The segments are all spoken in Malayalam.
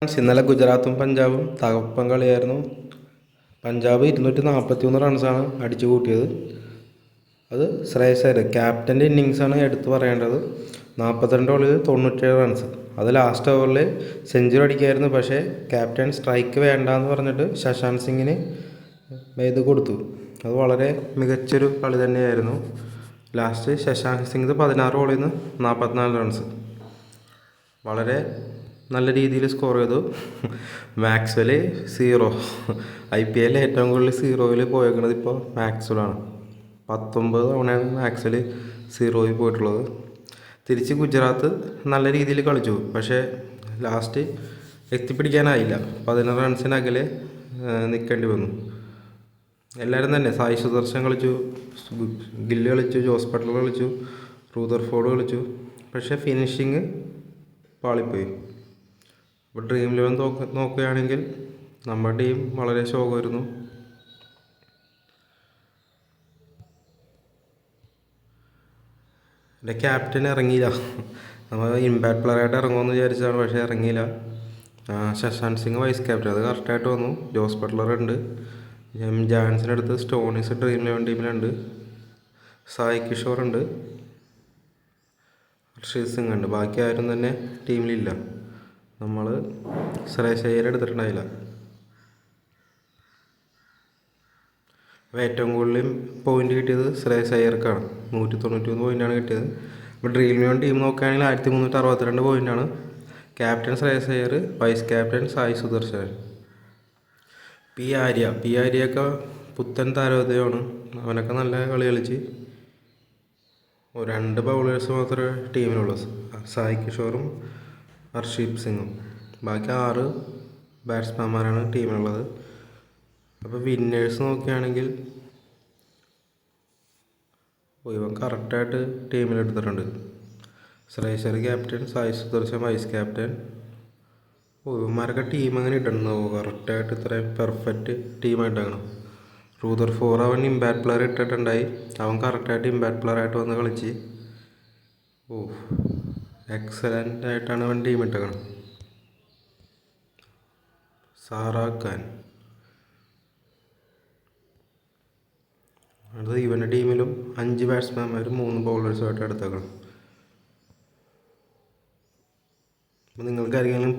ഇന്നലെ ഗുജറാത്തും പഞ്ചാബും തകർപ്പൻ കളിയായിരുന്നു. പഞ്ചാബ് 241 റൺസാണ് അടിച്ചു കൂട്ടിയത്. അത് ശ്രേയസ് അയ്യർ ക്യാപ്റ്റൻ്റെ ഇന്നിങ്സാണ് എടുത്തു പറയേണ്ടത്. 42 ബോളിൽ 97 റൺസ്. അത് ലാസ്റ്റ് ഓവറിൽ സെഞ്ചുറി അടിക്കായിരുന്നു. പക്ഷേ ക്യാപ്റ്റൻ സ്ട്രൈക്ക് വേണ്ടാന്ന് പറഞ്ഞിട്ട് ശശാന്ത് സിംഗിന് ഇത് കൊടുത്തു. അത് വളരെ മികച്ചൊരു കളി തന്നെയായിരുന്നു. ലാസ്റ്റ് ശശാന്ത് സിംഗ് 16 ബോളിൽ നിന്ന് 44 റൺസ് വളരെ നല്ല രീതിയിൽ സ്കോർ ചെയ്തു. മാക്സ്വെൽ 0. IPL ഏറ്റവും കൂടുതൽ 0-ൽ പോയേക്കുന്നത് ഇപ്പോൾ മാക്സ്വെലാണ്. 19 തവണയാണ് മാക്സ്വെൽ 0-ൽ പോയിട്ടുള്ളത്. തിരിച്ച് ഗുജറാത്ത് നല്ല രീതിയിൽ കളിച്ചു. പക്ഷേ ലാസ്റ്റ് എത്തിപ്പിടിക്കാനായില്ല. 16 റൺസിനകലെ നിൽക്കേണ്ടി വന്നു. എല്ലാവരും തന്നെ സായി സുദർശൻ കളിച്ചു, ഗില്ല് കളിച്ചു, ജോസ് ബട്ട്ലർ കളിച്ചു, റൂദർഫോർഡ് കളിച്ചു. പക്ഷേ ഫിനിഷിങ് പാളിപ്പോയി. ഇപ്പോൾ ഡ്രീം 11 നോക്കുകയാണെങ്കിൽ നമ്മുടെ ടീം വളരെ ശോകമായിരുന്നു. എൻ്റെ ക്യാപ്റ്റൻ ഇറങ്ങിയില്ല. നമ്മൾ ഇമ്പാക്ട് പ്ലെയറായിട്ട് ഇറങ്ങുമെന്ന് വിചാരിച്ചതാണ്, പക്ഷേ ഇറങ്ങിയില്ല. ശശാന്ത് സിംഗ് വൈസ് ക്യാപ്റ്റൻ, അത് കറക്റ്റായിട്ട് വന്നു. ജോസ് ബട്ട്ലർ ഉണ്ട്, ജാൻസിനടുത്ത് സ്റ്റോണിസ് ഡ്രീം 11 ടീമിലുണ്ട്, സായി കിഷോർ ഉണ്ട്, ഹർഷീത് സിംഗ് ഉണ്ട്. ബാക്കി ആരും തന്നെ ടീമിലില്ല. നമ്മൾ ശ്രേയസ് അയ്യർ എടുത്തിട്ടുണ്ടായില്ല. അപ്പോൾ ഏറ്റവും കൂടുതൽ പോയിന്റ് കിട്ടിയത് ശ്രേയസ് അയ്യർക്കാണ്. 193 പോയിൻ്റാണ് കിട്ടിയത്. ഇപ്പോൾ ഡ്രീം 11 ടീം നോക്കുകയാണെങ്കിൽ 1362 പോയിൻ്റാണ്. Captain Shreyas Iyer, vice captain Sai Sudharsan. P ആര്യയൊക്കെ പുത്തൻ താരോദയമാണ്. അവനൊക്കെ നല്ല കളി കളിച്ച്. 2 ബൗളേഴ്സ് മാത്രമേ ടീമിലുള്ളൂ, സായി കിഷോറും ഹർഷീത് സിംഗും. ബാക്കി 6 ബാറ്റ്സ്മാൻമാരാണ് ടീമിലുള്ളത്. അപ്പോൾ വിന്നേഴ്സ് നോക്കുകയാണെങ്കിൽ ഇവൻ കറക്റ്റായിട്ട് ടീമിലെടുത്തിട്ടുണ്ട്. Shreyas Iyer captain, Sai Sudharsan vice captain. ഇവന്മാരൊക്കെ ടീം അങ്ങനെ ഇടണോ കറക്റ്റായിട്ട്? ഇത്രയും പെർഫെക്റ്റ് ടീമായിട്ടാണ്. റൂദർഫോർഡ് അവൻ ഇമ്പാക്ട് പ്ലെയർ ഇട്ടിട്ടുണ്ടായി. അവൻ കറക്റ്റായിട്ട് ഇമ്പാക്ട് പ്ലെയറായിട്ട് വന്ന് കളിച്ച് എക്സലൻ്റ് ആയിട്ടാണ് അവൻ ടീം ഇട്ടേക്കണം. സാറാഖാൻ, അത് ഇവൻ്റെ ടീമിലും 5 ബാറ്റ്സ്മാൻമാരും 3 ബൗളേഴ്സുമായിട്ട് എടുത്തേക്കണം. അപ്പോൾ നിങ്ങൾക്ക് ആരെങ്കിലും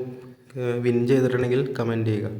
വിൻ ചെയ്തിട്ടുണ്ടെങ്കിൽ കമൻറ്റ് ചെയ്യുക.